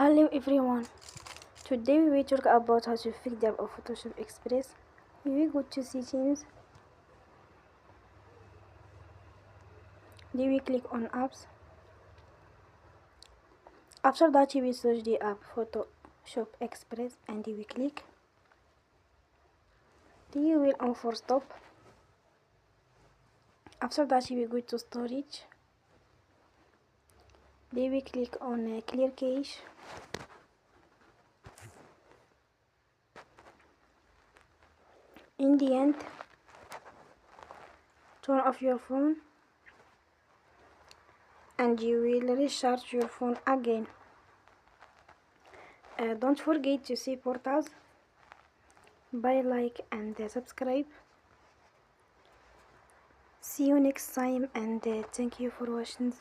Hello everyone. Today we will talk about how to fix the app of Photoshop Express. We will go to settings. Then we click on apps. After that we will search the app Photoshop Express and we click. Then you will on for stop. After that we will go to storage. Then we click on clear cache. In the end, turn off your phone and you will restart your phone again. Don't forget to support us by like and subscribe. See you next time and thank you for watching.